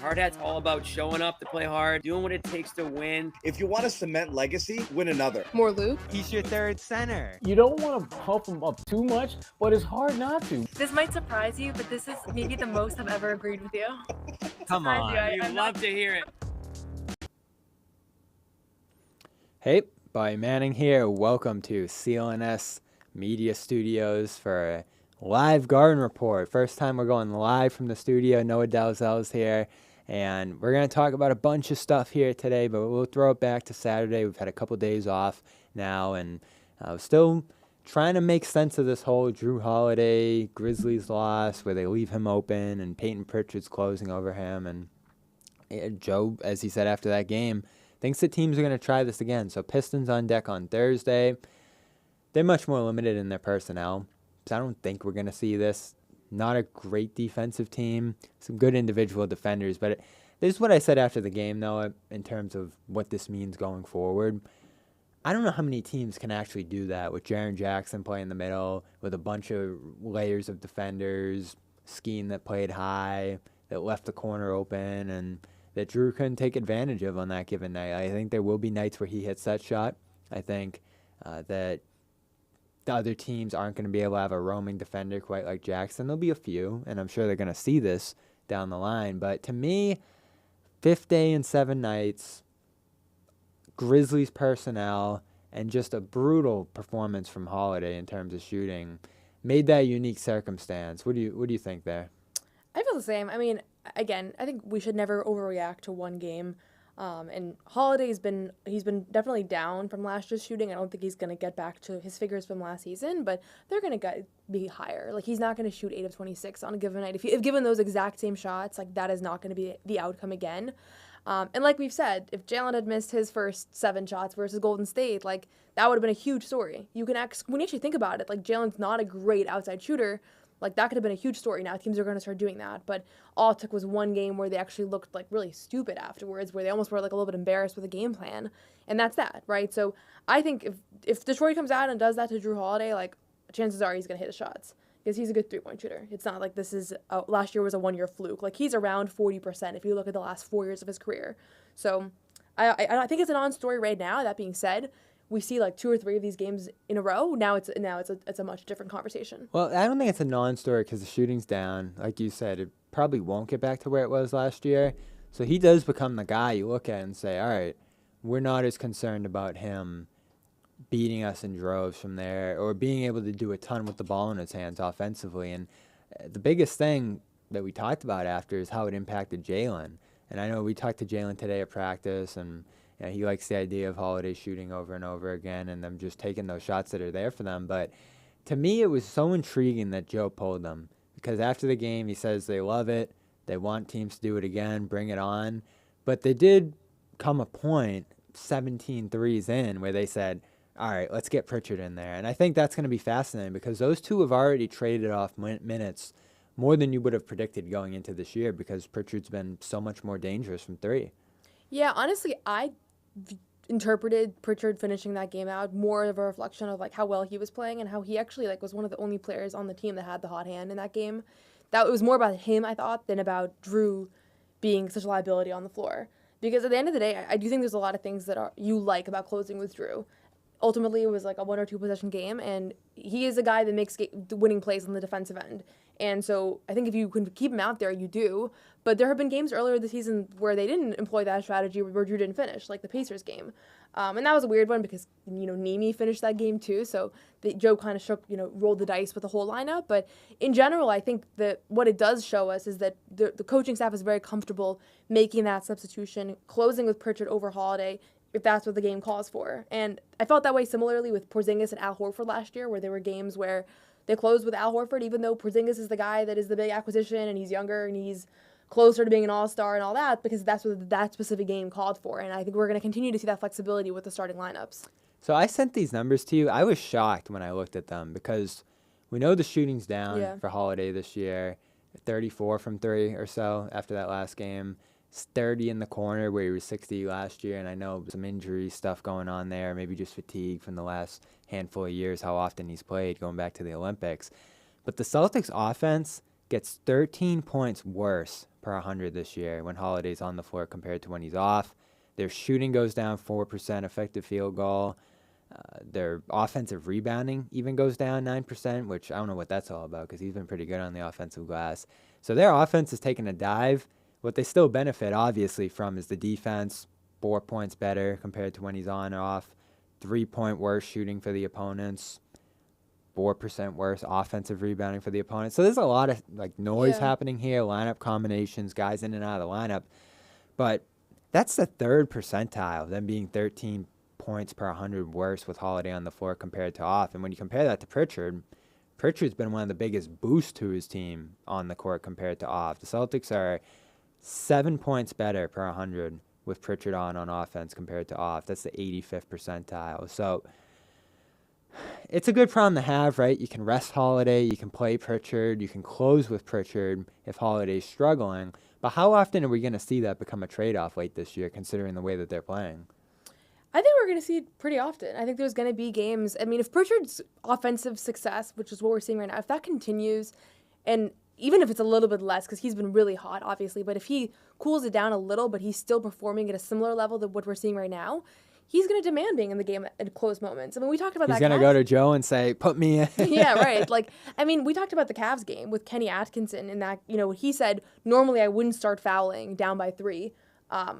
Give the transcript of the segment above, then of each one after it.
Hard hat's all about showing up to play hard, doing what it takes to win. If you want to cement legacy, win another. More Luke. He's your third center. You don't want to pump him up too much, but it's hard not to. This might surprise you, but this is maybe the most I've ever agreed with you. Come on. We love to hear it. Hey, Bobby Manning here. Welcome to CLNS Media Studios for a live Garden Report. First time we're going live from the studio. Noah Dalzell's here, and we're going to talk about a bunch of stuff here today, but we'll throw it back to Saturday. We've had a couple days off now, and still trying to make sense of this whole Jrue Holiday Grizzlies loss where they leave him open and Payton Pritchard's closing over him. And Joe, as he said after that game, thinks the teams are going to try this again. So Pistons on deck on Thursday. They're much more limited in their personnel, so I don't think we're going to see this. Not a great defensive team, some good individual defenders, but this is what I said after the game, though, in terms of what this means going forward. I don't know how many teams can actually do that with Jaren Jackson playing in the middle, with a bunch of layers of defenders, scheme that played high, that left the corner open, and that Jrue couldn't take advantage of on that given night. I think there will be nights where he hits that shot. I think that the other teams aren't going to be able to have a roaming defender quite like Jackson. There'll be a few, and I'm sure they're going to see this down the line. But to me, 5th day and 7 nights, Grizzlies personnel, and just a brutal performance from Holiday in terms of shooting made that a unique circumstance. What do you think there? I feel the same. I mean, again, I think we should never overreact to one game. And Holiday's he's been definitely down from last year's shooting. I don't think he's going to get back to his figures from last season, but they're going to be higher. Like, he's not going to shoot 8 of 26 on a given night. If given those exact same shots, like, that is not going to be the outcome again. And like we've said, if Jalen had missed his first 7 shots versus Golden State, like, that would have been a huge story. When you actually think about it, like, Jalen's not a great outside shooter. Like, that could have been a huge story. Now teams are going to start doing that. But all it took was one game where they actually looked, like, really stupid afterwards, where they almost were, like, a little bit embarrassed with the game plan. And that's that, right? So I think if Detroit comes out and does that to Jrue Holiday, like, chances are he's going to hit his shots. Because he's a good 3-point shooter. It's not like this is last year was a 1-year fluke. Like, he's around 40% if you look at the last 4 years of his career. So I think it's a non-story right now. That being said, we see like 2 or 3 of these games in a row. Now it's a much different conversation. Well, I don't think it's a non-story because the shooting's down. Like you said, it probably won't get back to where it was last year. So he does become the guy you look at and say, all right, we're not as concerned about him beating us in droves from there or being able to do a ton with the ball in his hands offensively. And the biggest thing that we talked about after is how it impacted Jalen. And I know we talked to Jalen today at practice, and he likes the idea of Holiday shooting over and over again and them just taking those shots that are there for them. But to me, it was so intriguing that Joe pulled them because after the game, he says they love it. They want teams to do it again, bring it on. But they did come a point, 17 threes in, where they said, all right, let's get Pritchard in there. And I think that's going to be fascinating because those two have already traded off minutes more than you would have predicted going into this year because Pritchard's been so much more dangerous from 3. Yeah, honestly, I interpreted Pritchard finishing that game out more of a reflection of like how well he was playing and how he actually like was one of the only players on the team that had the hot hand in that game. That it was more about him, I thought, than about Jrue being such a liability on the floor. Because at the end of the day, I do think there's a lot of things that you like about closing with Jrue. Ultimately, it was like a 1 or 2 possession game, and he is a guy that makes winning plays on the defensive end. And so I think if you can keep him out there, you do. But there have been games earlier this season where they didn't employ that strategy where Jrue didn't finish, like the Pacers game. And that was a weird one because, Nemi finished that game too. So Joe kind of rolled the dice with the whole lineup. But in general, I think that what it does show us is that the coaching staff is very comfortable making that substitution, closing with Pritchard over Holiday, if that's what the game calls for. And I felt that way similarly with Porzingis and Al Horford last year, where there were games where they closed with Al Horford, even though Porzingis is the guy that is the big acquisition and he's younger and he's closer to being an all-star and all that, because that's what that specific game called for. And I think we're going to continue to see that flexibility with the starting lineups. So I sent these numbers to you. I was shocked when I looked at them because we know the shooting's down for Holiday this year, 34 from 3 or so after that last game. 30 in the corner where he was 60 last year, and I know some injury stuff going on there, maybe just fatigue from the last handful of years, how often he's played going back to the Olympics. But the Celtics offense gets 13 points worse per 100 this year when Holiday's on the floor compared to when he's off. Their shooting goes down 4%, effective field goal. Their offensive rebounding even goes down 9%, which I don't know what that's all about because he's been pretty good on the offensive glass. So their offense is taking a dive. What they still benefit, obviously, from is the defense, 4 points better compared to when he's on or off, 3-point worse shooting for the opponents, 4% worse offensive rebounding for the opponents. So there's a lot of noise happening here, lineup combinations, guys in and out of the lineup. But that's the third percentile, them being 13 points per 100 worse with Holiday on the floor compared to off. And when you compare that to Pritchard's been one of the biggest boosts to his team on the court compared to off. The Celtics are 7 points better per 100 with Pritchard on offense compared to off. That's the 85th percentile. So it's a good problem to have, right? You can rest Holiday, you can play Pritchard, you can close with Pritchard if Holiday's struggling. But how often are we going to see that become a trade-off late this year, considering the way that they're playing? I think we're going to see it pretty often. I think there's going to be games. I mean, if Pritchard's offensive success, which is what we're seeing right now, if that continues, and even if it's a little bit less, because he's been really hot, obviously, but if he cools it down a little, but he's still performing at a similar level to what we're seeing right now, he's going to demand being in the game at close moments. I mean, we talked about that. He's going to go to Joe and say, put me in. Yeah, right. We talked about the Cavs game with Kenny Atkinson, and that, he said, normally I wouldn't start fouling down by 3.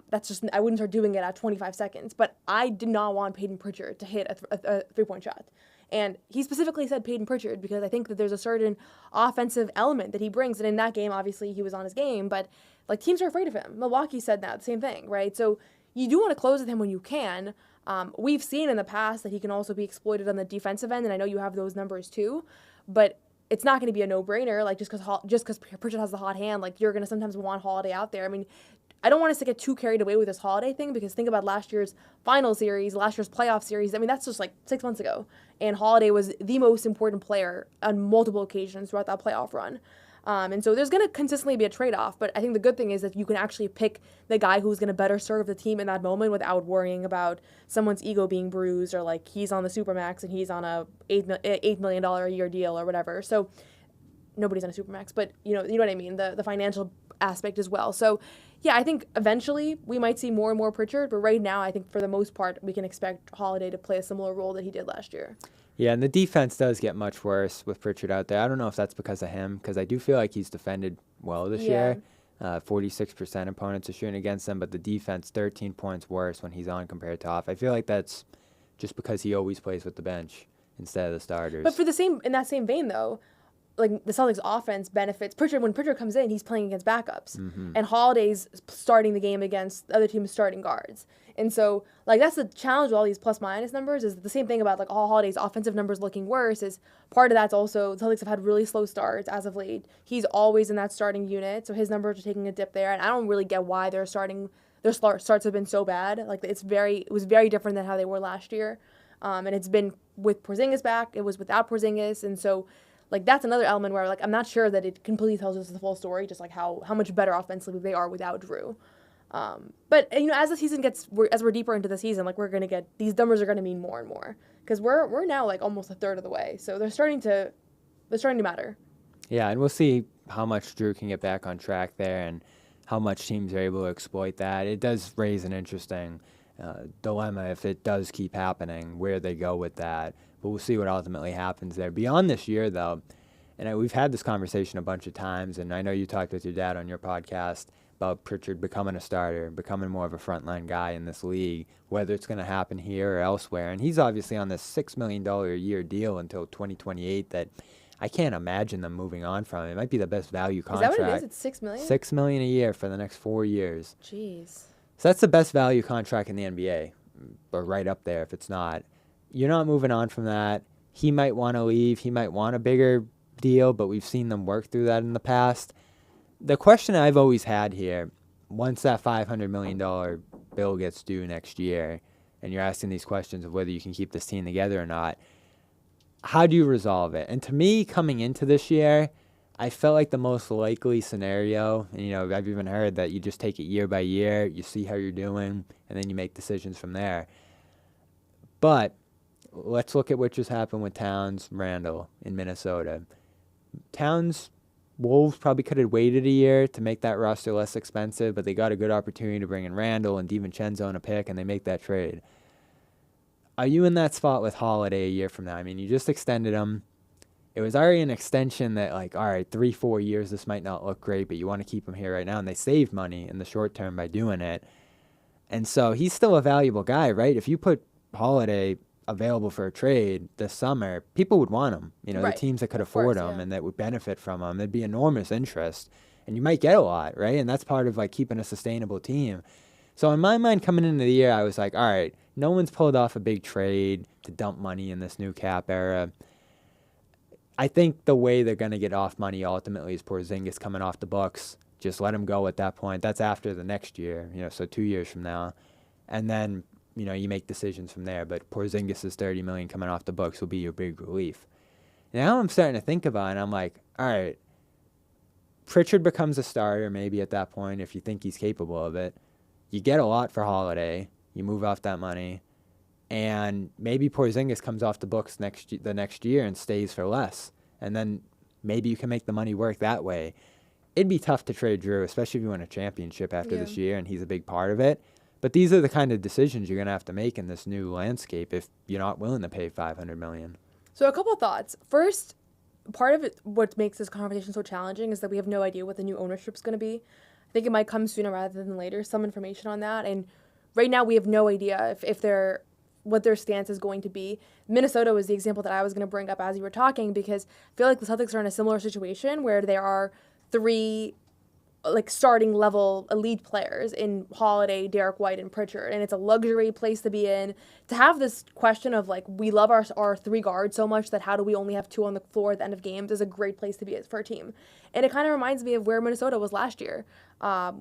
That's just, I wouldn't start doing it at 25 seconds. But I did not want Payton Pritchard to hit a 3-point shot. And he specifically said Payton Pritchard because I think that there's a certain offensive element that he brings. And in that game, obviously, he was on his game. But, teams are afraid of him. Milwaukee said that, the same thing, right? So you do want to close with him when you can. We've seen in the past that he can also be exploited on the defensive end, and I know you have those numbers too. But it's not going to be a no-brainer. Just because Pritchard has the hot hand, you're going to sometimes want Holiday out there. I mean, I don't want us to get too carried away with this Holiday thing because think about last year's final series, last year's playoff series. I mean, that's just 6 months ago. And Holiday was the most important player on multiple occasions throughout that playoff run. And so there's going to consistently be a trade-off. But I think the good thing is that you can actually pick the guy who's going to better serve the team in that moment without worrying about someone's ego being bruised or he's on the Supermax and he's on a $8 million a year deal or whatever. So nobody's on a Supermax, but you know what I mean, the financial aspect as well. So yeah, I think eventually we might see more and more Pritchard, but right now I think for the most part we can expect Holiday to play a similar role that he did last year. Yeah, and the defense does get much worse with Pritchard out there. I don't know if that's because of him, because I do feel like he's defended well this year. 46% opponents are shooting against him, but the defense 13 points worse when he's on compared to off. I feel like that's just because he always plays with the bench instead of the starters. But in that same vein though, the Celtics offense benefits Pritchard. When Pritchard comes in, he's playing against backups. Mm-hmm. And Holiday's starting the game against the other team's starting guards. And so, that's the challenge with all these plus-minus numbers is the same thing about, all Holiday's offensive numbers looking worse is part of that's also the Celtics have had really slow starts as of late. He's always in that starting unit, so his numbers are taking a dip there. And I don't really get why their starts have been so bad. It was very different than how they were last year. And it's been with Porzingis back. It was without Porzingis. And so, that's another element where, I'm not sure that it completely tells us the full story, just, how much better offensively they are without Jrue. But, as the season as we're deeper into the season, we're going to get, these numbers are going to mean more and more. Because we're now, almost a third of the way. So they're starting to matter. Yeah, and we'll see how much Jrue can get back on track there and how much teams are able to exploit that. It does raise an interesting dilemma if it does keep happening, where they go with that. But we'll see what ultimately happens there. Beyond this year, though, and we've had this conversation a bunch of times, and I know you talked with your dad on your podcast about Pritchard becoming a starter, becoming more of a frontline guy in this league, whether it's going to happen here or elsewhere. And he's obviously on this $6 million a year deal until 2028 that I can't imagine them moving on from. It might be the best value contract. Is that what it is? It's $6 million? $6 million a year for the next 4 years. Jeez. So that's the best value contract in the NBA, or right up there if it's not. You're not moving on from that. He might want to leave. He might want a bigger deal, but we've seen them work through that in the past. The question I've always had here, once that $500 million bill gets due next year, and you're asking these questions of whether you can keep this team together or not, how do you resolve it? And to me, coming into this year, I felt like the most likely scenario, and I've even heard that you just take it year by year, you see how you're doing, and then you make decisions from there. But let's look at what just happened with Towns Randall in Minnesota. Towns Wolves probably could have waited a year to make that roster less expensive, but they got a good opportunity to bring in Randall and DiVincenzo in a pick, and they make that trade. Are you in that spot with Holiday a year from now? I mean, you just extended him. It was already an extension that, like, all right, 3-4 years, this might not look great, but you want to keep him here right now, and they saved money in the short term by doing it. And so he's still a valuable guy, right? If you put Holiday available for a trade this summer, people would want him. You know, Right. the teams that could Of afford course, him yeah. and that would benefit from him. There'd be enormous interest, and you might get a lot, right? And that's part of, like, keeping a sustainable team. So in my mind, coming into the year, I was like, all right, no one's pulled off a big trade to dump money in this new cap era. I think the way they're going to get off money ultimately is Porzingis coming off the books. Just let him go at that point. That's after the next year, you know, so 2 years from now. And then, you know, you make decisions from there. But Porzingis' $30 million coming off the books will be your big relief. Now I'm starting to think about it, and I'm like, all right, Pritchard becomes a starter maybe at that point if you think he's capable of it. You get a lot for Holiday. You move off that money. And maybe Porzingis comes off the books the next year and stays for less. And then maybe you can make the money work that way. It'd be tough to trade Jrue, especially if you win a championship after this year and he's a big part of it. But these are the kind of decisions you're going to have to make in this new landscape if you're not willing to pay $500 million. So a couple of thoughts. First, part of it, what makes this conversation so challenging is that we have no idea what the new ownership's going to be. I think it might come sooner rather than later, some information on that. And right now we have no idea what their stance is going to be. Minnesota was the example that I was going to bring up as you were talking, because I feel like the Celtics are in a similar situation where there are three like starting level elite players in Holiday, Derek White, and Pritchard, and it's a luxury place to be in. To have this question of like, we love our three guards so much that how do we only have two on the floor at the end of games is a great place to be for a team. And it kind of reminds me of where Minnesota was last year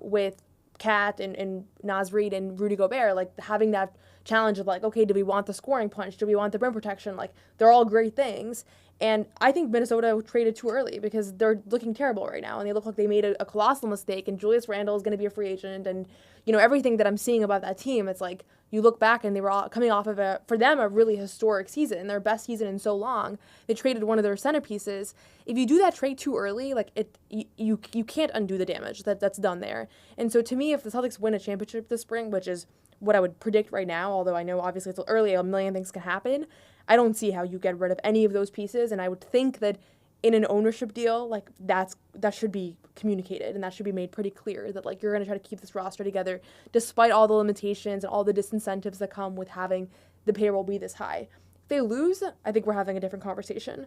with Kat and Naz Reid and Rudy Gobert, like having that challenge of like, okay, do we want the scoring punch? Do we want the rim protection? Like, they're all great things. And I think Minnesota traded too early because they're looking terrible right now. And they look like they made a colossal mistake. And Julius Randle is going to be a free agent. And, you know, everything that I'm seeing about that team, it's like you look back and they were all coming off of, for them, a really historic season, their best season in so long. They traded one of their centerpieces. If you do that trade too early, like you can't undo the damage that's done there. And so to me, if the Celtics win a championship this spring, which is what I would predict right now, although I know obviously it's early, a million things can happen, I don't see how you get rid of any of those pieces. And I would think that in an ownership deal, like that should be communicated and that should be made pretty clear that like you're going to try to keep this roster together despite all the limitations and all the disincentives that come with having the payroll be this high. If they lose, I think we're having a different conversation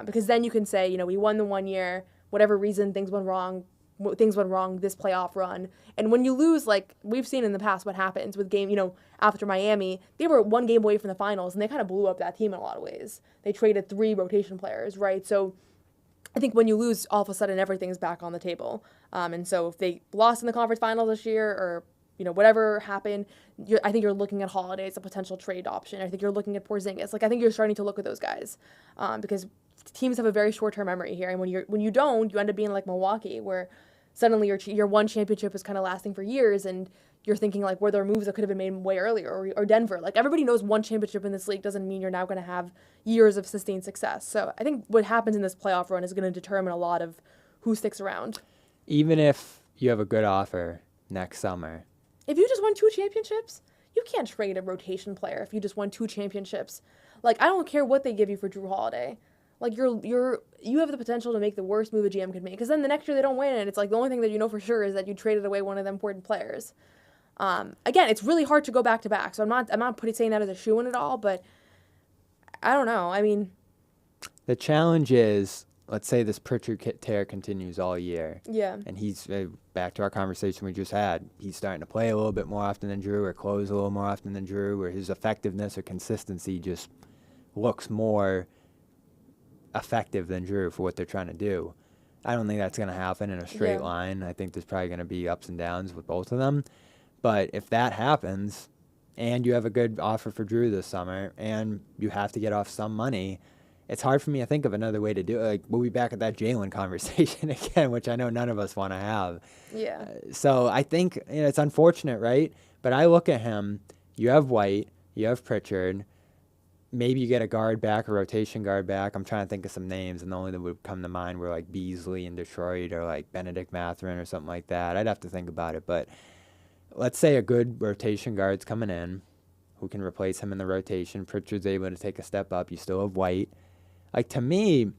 because then you can say, you know, we won the 1 year, whatever reason things went wrong this playoff run. And when you lose, like we've seen in the past what happens with game, you know, after Miami, they were 1 game away from the finals and they kind of blew up that team in a lot of ways. They traded 3 rotation players, right? So I think when you lose, all of a sudden everything's back on the table. And so if they lost in the conference finals this year or, you know, whatever happened, I think you're looking at Holiday as a potential trade option. I think you're looking at Porzingis. Like I think you're starting to look at those guys because teams have a very short-term memory here. And when you don't, you end up being like Milwaukee where suddenly your one championship is kind of lasting for years and you're thinking like were there moves that could have been made way earlier or Denver. Like everybody knows one championship in this league doesn't mean you're now going to have years of sustained success. So I think what happens in this playoff run is going to determine a lot of who sticks around. Even if you have a good offer next summer. If you just won 2 championships, you can't trade a rotation player if you just won 2 championships. Like I don't care what they give you for Jrue Holiday. Like you have the potential to make the worst move a GM could make because then the next year they don't win and it's like the only thing that you know for sure is that you traded away one of the important players. Again, it's really hard to go back to back, so I'm not saying that as a shoe-in at all, but I don't know. I mean, the challenge is, let's say this Pritchard tear continues all year. Yeah. And he's back to our conversation we just had. He's starting to play a little bit more often than Jrue or close a little more often than Jrue, or his effectiveness or consistency just looks more effective than Jrue for what they're trying to do. I don't think that's going to happen in a straight line. I think there's probably going to be ups and downs with both of them. But if that happens, and you have a good offer for Jrue this summer, and you have to get off some money, it's hard for me to think of another way to do it. Like, we'll be back at that Jalen conversation again, which I know none of us want to have. Yeah. So I think it's unfortunate, right? But I look at him, you have White, you have Pritchard, maybe you get a guard back, a rotation guard back. I'm trying to think of some names, and the only that would come to mind were like Beasley in Detroit or like Benedict Mathurin or something like that. I'd have to think about it, but let's say a good rotation guard's coming in who can replace him in the rotation. Pritchard's able to take a step up. You still have White. Like, to me,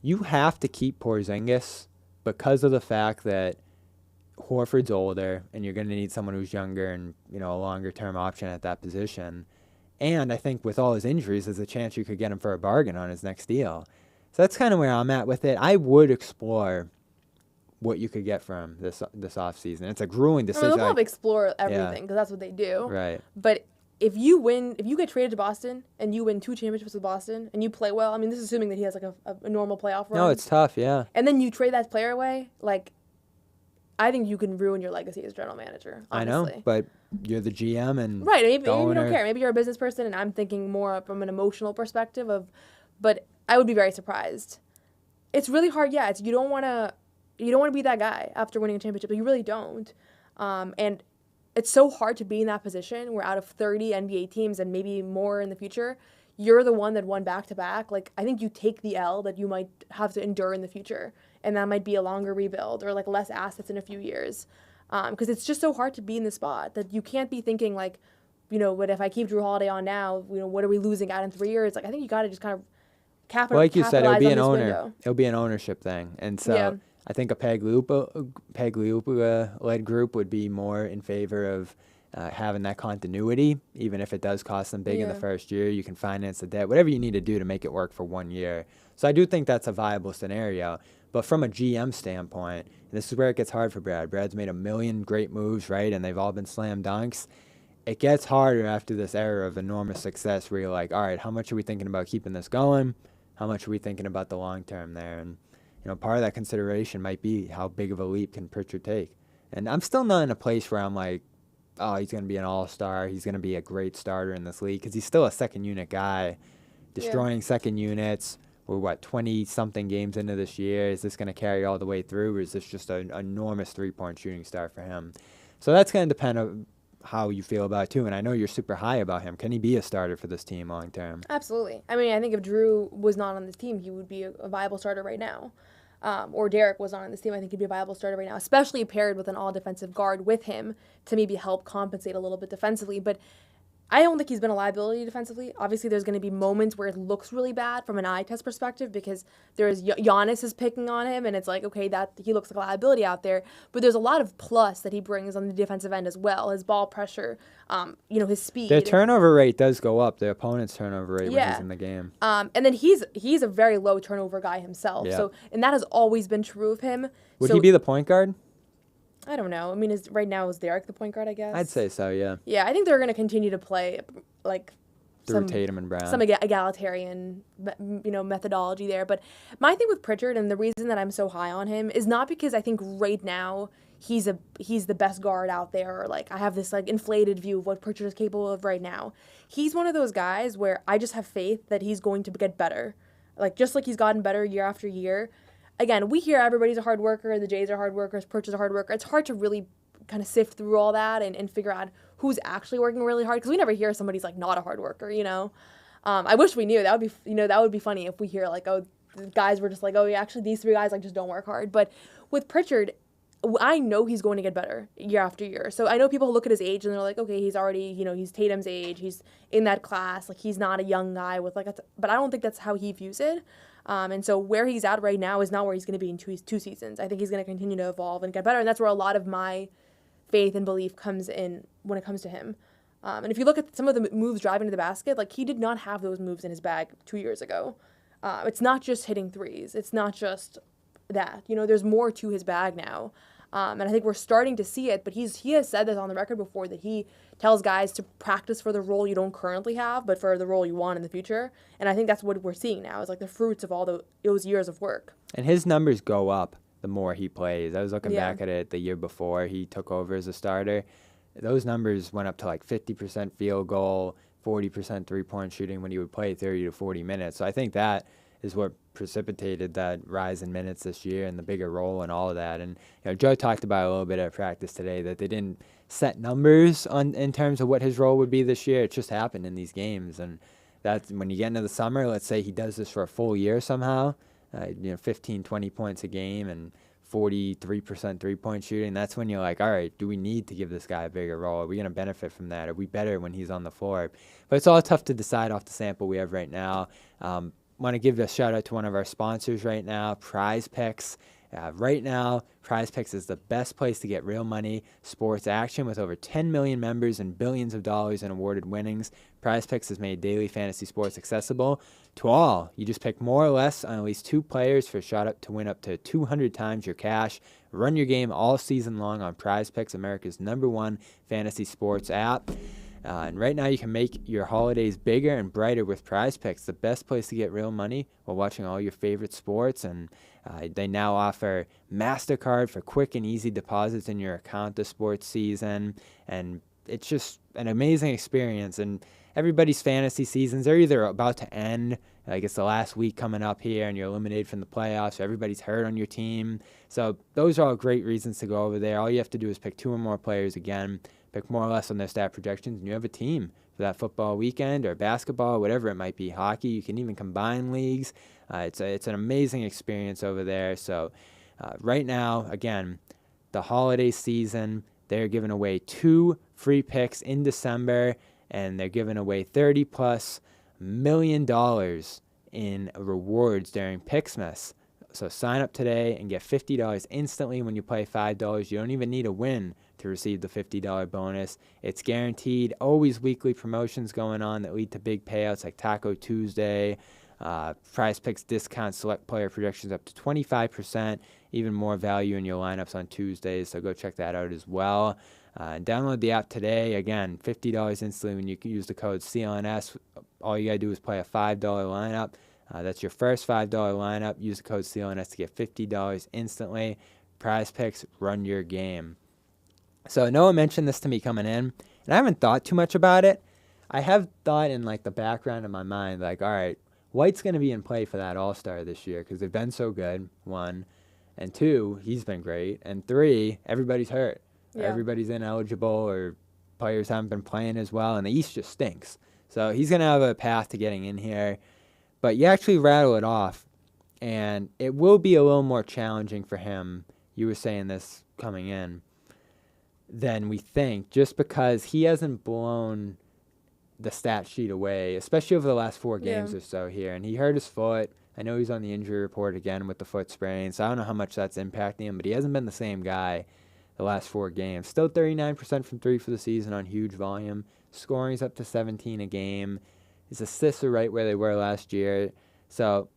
you have to keep Porzingis because of the fact that Horford's older and you're going to need someone who's younger and, you know, a longer-term option at that position. And I think with all his injuries, there's a chance you could get him for a bargain on his next deal. So that's kind of where I'm at with it. I would explore what you could get from this offseason. It's a grueling decision. They'll probably explore everything because that's what they do. Right. But if you get traded to Boston and you win 2 championships with Boston and you play well, I mean, this is assuming that he has like a normal playoff run. No, it's tough, yeah. And then you trade that player away, like, I think you can ruin your legacy as general manager, honestly. I know, but you're the GM and right. Maybe you don't care. Maybe you're a business person, and I'm thinking more from an emotional perspective but I would be very surprised. It's really hard. Yeah, you don't want to be that guy after winning a championship. You really don't. And it's so hard to be in that position where out of 30 NBA teams and maybe more in the future, you're the one that won back-to-back. Like, I think you take the L that you might have to endure in the future, and that might be a longer rebuild or, like, less assets in a few years. Because it's just so hard to be in the spot that you can't be thinking, like, you know, but if I keep Jrue Holiday on now, you know, what are we losing out in 3 years? Like, I think you got to just kind of capitalize like you said, it'll be an window. It'll be an ownership thing. And so I think a Pagliuca-led group would be more in favor of having that continuity, even if it does cost them big in the first year. You can finance the debt, whatever you need to do to make it work for 1 year. So I do think that's a viable scenario. But from a GM standpoint, and this is where it gets hard for Brad. Brad's made a million great moves, right? And they've all been slam dunks. It gets harder after this era of enormous success where you're like, all right, how much are we thinking about keeping this going? How much are we thinking about the long term there? And, you know, part of that consideration might be how big of a leap can Pritchard take. And I'm still not in a place where I'm like, oh, he's going to be an all-star. He's going to be a great starter in this league because he's still a second-unit guy, destroying second units. We're, 20-something games into this year. Is this going to carry all the way through, or is this just an enormous three-point shooting star for him? So that's going to depend on how you feel about it, too. And I know you're super high about him. Can he be a starter for this team long-term? Absolutely. I mean, I think if Jrue was not on this team, he would be a viable starter right now. Or Derek was on this team, I think he'd be a viable starter right now, especially paired with an all-defensive guard with him to maybe help compensate a little bit defensively. But I don't think he's been a liability defensively. Obviously, there's going to be moments where it looks really bad from an eye test perspective because there's Giannis is picking on him, and it's like, okay, that he looks like a liability out there. But there's a lot of plus that he brings on the defensive end as well. His ball pressure, his speed. Their turnover rate does go up. The opponent's turnover rate when he's in the game. And then he's a very low turnover guy himself. Yeah. So, and that has always been true of him. Would he be the point guard? I don't know. I mean, right now is Derek the point guard, I guess? I'd say so, yeah. Yeah, I think they're going to continue to play, like, through Tatum and Brown. Some egalitarian, methodology there. But my thing with Pritchard, and the reason that I'm so high on him, is not because I think right now he's the best guard out there, or, like, I have this, like, inflated view of what Pritchard is capable of right now. He's one of those guys where I just have faith that he's going to get better. Like, just like he's gotten better year after year. Again, we hear everybody's a hard worker, the Jays are hard workers, Pritchard's a hard worker. It's hard to really kind of sift through all that and figure out who's actually working really hard, because we never hear somebody's, like, not a hard worker, you know? I wish we knew. That would be funny if we hear, like, oh, the guys were just like, oh, yeah, actually these 3 guys, like, just don't work hard. But with Pritchard, I know he's going to get better year after year. So I know people look at his age and they're like, okay, he's already, he's Tatum's age. He's in that class. Like, he's not a young guy with, like, but I don't think that's how he views it. And so where he's at right now is not where he's going to be in two seasons. I think he's going to continue to evolve and get better. And that's where a lot of my faith and belief comes in when it comes to him. And if you look at some of the moves driving to the basket, like, he did not have those moves in his bag 2 years ago. It's not just hitting threes. It's not just that. There's more to his bag now. And I think we're starting to see it, but he has said this on the record before, that he tells guys to practice for the role you don't currently have, but for the role you want in the future. And I think that's what we're seeing now, is, like, the fruits of all those years of work. And his numbers go up the more he plays. I was looking back at it the year before he took over as a starter. Those numbers went up to, like, 50% field goal, 40% three-point shooting when he would play 30 to 40 minutes. So I think that is what precipitated that rise in minutes this year and the bigger role and all of that. And Joe talked about a little bit at practice today that they didn't set numbers in terms of what his role would be this year. It just happened in these games. And That's when you get into the summer. Let's say he does this for a full year somehow, 15, 20 points a game and 43% three-point shooting. That's when you're like, all right, do we need to give this guy a bigger role? Are we going to benefit from that? Are we better when he's on the floor? But it's all tough to decide off the sample we have right now. Want to give a shout out to one of our sponsors right now, Prize Picks. Right now, Prize Picks is the best place to get real money sports action with over 10 million members and billions of dollars in awarded winnings. Prize Picks has made daily fantasy sports accessible to all. You just pick more or less on at least 2 players for a shot up to win up to 200 times your cash. Run your game all season long on Prize Picks, America's #1 fantasy sports app. And right now you can make your holidays bigger and brighter with Prize Picks, the best place to get real money while watching all your favorite sports. And they now offer MasterCard for quick and easy deposits in your account this sports season. And it's just an amazing experience. And everybody's fantasy seasons are either about to end, like it's the last week coming up here and you're eliminated from the playoffs, or everybody's hurt on your team. So those are all great reasons to go over there. All you have to do is pick 2 or more players again, pick more or less on their stat projections, and you have a team for that football weekend or basketball, whatever it might be, hockey. You can even combine leagues. It's an amazing experience over there. So right now, again, the holiday season, they're giving away 2 free picks in December, and they're giving away $30+ million in rewards during Picksmas. So sign up today and get $50 instantly when you play $5. You don't even need a win to receive the $50 bonus. It's guaranteed. Always weekly promotions going on that lead to big payouts like Taco Tuesday. Prize Picks discount select player projections up to 25%. Even more value in your lineups on Tuesdays. So go check that out as well. Download the app today. Again, $50 instantly when you use the code CLNS. All you got to do is play a $5 lineup. That's your first $5 lineup. Use the code CLNS to get $50 instantly. Prize Picks, run your game. So Noah mentioned this to me coming in, and I haven't thought too much about it. I have thought in like the background of my mind, like, all right, White's going to be in play for that All-Star this year because they've been so good, 1. And 2, he's been great. And 3, everybody's hurt. Yeah. Everybody's ineligible or players haven't been playing as well, and the East just stinks. So he's going to have a path to getting in here. But you actually rattle it off, and it will be a little more challenging for him, you were saying this coming in, than we think, just because he hasn't blown the stat sheet away, especially over the last 4 games or so here. And he hurt his foot. I know he's on the injury report again with the foot sprain, so I don't know how much that's impacting him, but he hasn't been the same guy the last 4 games. Still 39% from 3 for the season on huge volume. Scoring's up to 17 a game. His assists are right where they were last year. So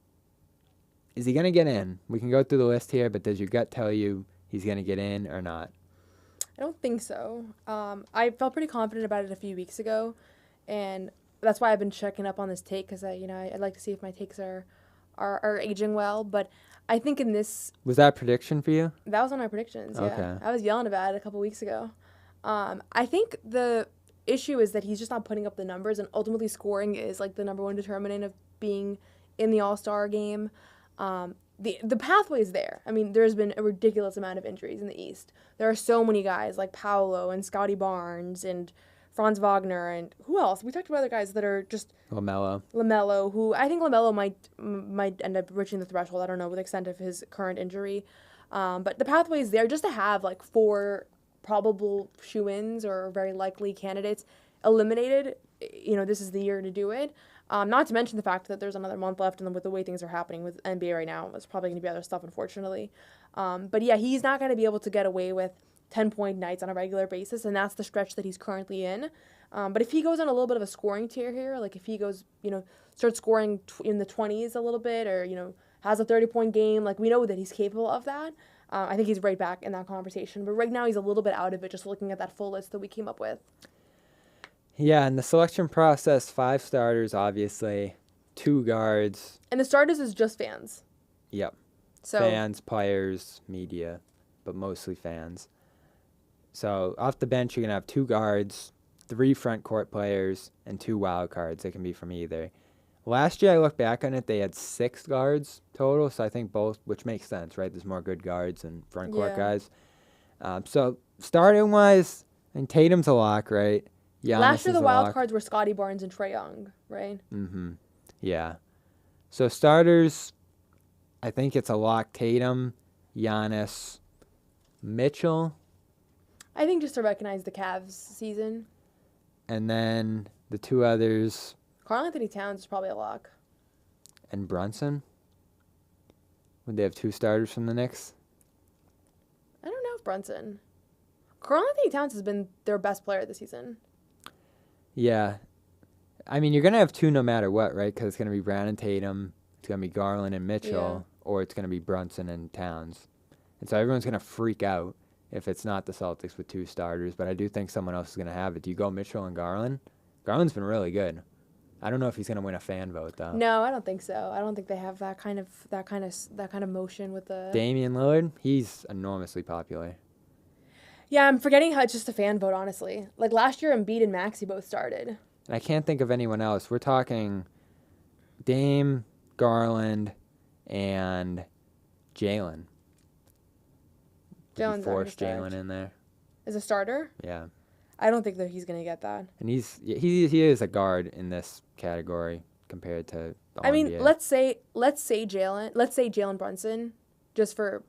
is he going to get in? We can go through the list here, but does your gut tell you he's going to get in or not? I don't think so. I felt pretty confident about it a few weeks ago, and that's why I've been checking up on this take because I'd like to see if my takes are aging well. But I think in this, was that a prediction for you? That was one of my predictions. Okay. Yeah, I was yelling about it a couple weeks ago. I think the issue is that he's just not putting up the numbers, and ultimately scoring is like the #1 determinant of being in the All-Star game. The pathway is there. I mean, there's been a ridiculous amount of injuries in the East. There are so many guys like Paolo and Scotty Barnes and Franz Wagner and who else? We talked about other guys that are just LaMelo, who I think LaMelo might end up reaching the threshold. I don't know with the extent of his current injury. But the pathway is there just to have like 4 probable shoo-ins or very likely candidates eliminated. This is the year to do it. Not to mention the fact that there's another month left, and with the way things are happening with NBA right now, there's probably going to be other stuff, unfortunately. But yeah, he's not going to be able to get away with 10-point nights on a regular basis, and that's the stretch that he's currently in. But if he goes on a little bit of a scoring tier here, like if he goes, starts scoring in the 20s a little bit, or, has a 30-point game, like we know that he's capable of that. I think he's right back in that conversation. But right now he's a little bit out of it, just looking at that full list that we came up with. Yeah, in the selection process, 5 starters, obviously, 2 guards. And the starters is just fans. Yep. So fans, players, media, but mostly fans. So off the bench, you're going to have 2 guards, 3 front court players, and 2 wild cards. They can be from either. Last year, I looked back on it, they had 6 guards total, so I think both, which makes sense, right? There's more good guards than front court guys. So starting-wise, and Tatum's a lock, right? Giannis Last year is the a wild lock. cards were Scotty Barnes and Trae Young, right? Mm-hmm. Yeah. So starters, I think it's a lock. Tatum, Giannis, Mitchell, I think just to recognize the Cavs season. and then the two others, Karl Anthony Towns is probably a lock. and Brunson. Would they have two starters from the Knicks? I don't know if Brunson. Karl Anthony Towns has been their best player this season. Yeah. I mean, you're going to have two no matter what, right? Because it's going to be Brown and Tatum. It's going to be Garland and Mitchell. Or it's going to be Brunson and Towns. And so everyone's going to freak out if it's not the Celtics with two starters. But I do think someone else is going to have it. Do you go Mitchell and Garland? Garland's been really good. I don't know if he's going to win a fan vote, though. No, I don't think so. I don't think they have that kind of motion with the. Damian Lillard, he's enormously popular. Yeah, I'm forgetting how it's just a fan vote, honestly. Like last year, Embiid and Maxey both started. And I can't think of anyone else. We're talking Dame, Garland, and Jalen. Jalen's not gonna Force start. Jalen in there. As a starter? Yeah. I don't think that he's going to get that. And he is a guard in this category compared to the I mean, NBA. let's say Jalen Brunson, just for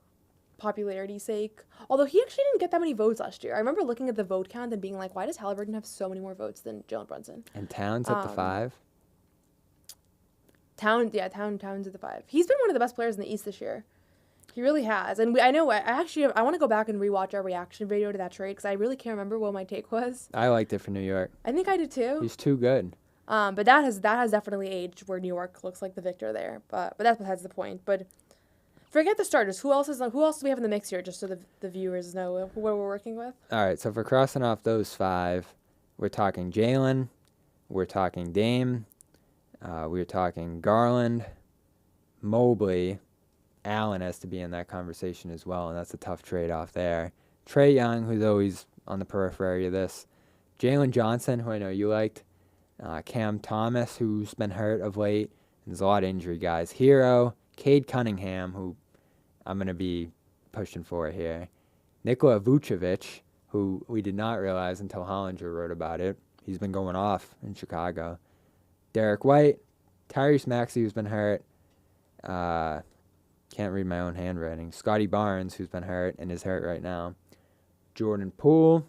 popularity's sake. Although he actually didn't get that many votes last year. I remember looking at the vote count and being like, why does Halliburton have so many more votes than Jalen Brunson? And Towns at the 5. Towns at the 5. He's been one of the best players in the East this year. He really has. And I want to go back and rewatch our reaction video to that trade because I really can't remember what my take was. I liked it for New York. I think I did too. He's too good. But that has definitely aged where New York looks like the victor there. But that's besides the point. But forget the starters. Who else do we have in the mix here, just so the viewers know what we're working with? All right, so if we're crossing off those 5, we're talking Jalen, we're talking Dame, we're talking Garland, Mobley. Allen has to be in that conversation as well, and that's a tough trade-off there. Trae Young, who's always on the periphery of this. Jalen Johnson, who I know you liked. Cam Thomas, who's been hurt of late. And there's a lot of injury guys. Hero, Cade Cunningham, who I'm going to be pushing for here. Nikola Vucevic, who we did not realize until Hollinger wrote about it. He's been going off in Chicago. Derek White, Tyrese Maxey, who's been hurt. Can't read my own handwriting. Scotty Barnes, who's been hurt and is hurt right now. Jordan Poole.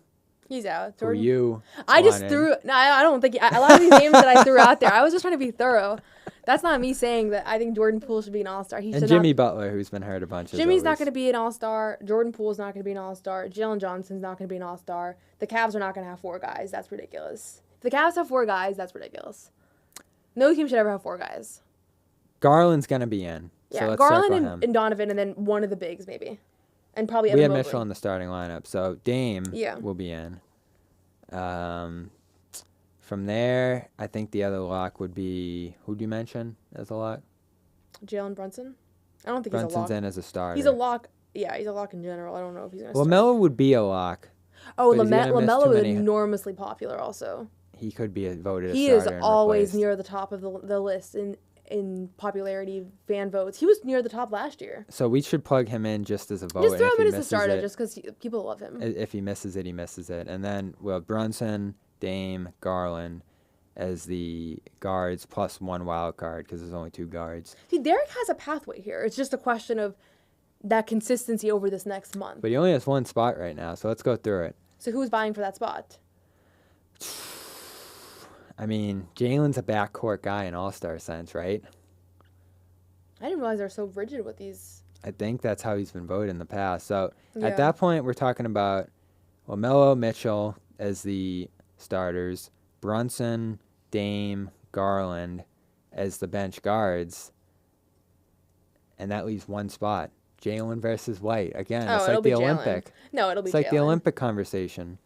He's out. Who you I just threw. No, I don't think. A lot of these names that I threw out there, I was just trying to be thorough. That's not me saying that I think Jordan Poole should be an all-star. And Jimmy Butler, who's been hurt a bunch. Jimmy's not going to be an all-star. Jordan Poole's not going to be an all-star. Jalen Johnson's not going to be an all-star. The Cavs are not going to have 4 guys. That's ridiculous. If the Cavs have 4 guys, that's ridiculous. No team should ever have 4 guys. Garland's going to be in. Yeah, so let's Garland him. and Donovan, and then one of the bigs maybe, and probably we Evan have Mobley. Mitchell in the starting lineup, so Dame Yeah. will be in. From there, I think the other lock would be, who do you mention as a lock? Jalen Brunson. I don't think Brunson's he's a lock. in as a starter. He's a lock. Yeah, he's a lock in general. I don't know if he's going to start. LaMelo would be a lock. Oh, but he's gonna miss LaMelo too is many- enormously popular also. He could be voted a He starter is and always replaced. near the top of the list in popularity fan votes. He was near the top last year. So we should plug him in just as a vote. Just and throw if him he in as a misses starter it- just because people love him. If he misses it, he misses it. And then we'll have Brunson, Dame, Garland as the guards plus 1 wild card because there's only 2 guards. See, Derek has a pathway here. It's just a question of that consistency over this next month. But he only has 1 spot right now, so let's go through it. So who's vying for that spot? I mean, Jalen's a backcourt guy in all-star sense, right? I didn't realize they're so rigid with these. I think that's how he's been voted in the past. So Yeah. at that point, we're talking about LaMelo, Mitchell as the starters, Brunson, Dame, Garland as the bench guards, and that leaves 1 spot. Jalen versus White. Again, it's it'll like be the Jalen. Olympic. No, it'll be It's like the Jalen. Olympic conversation.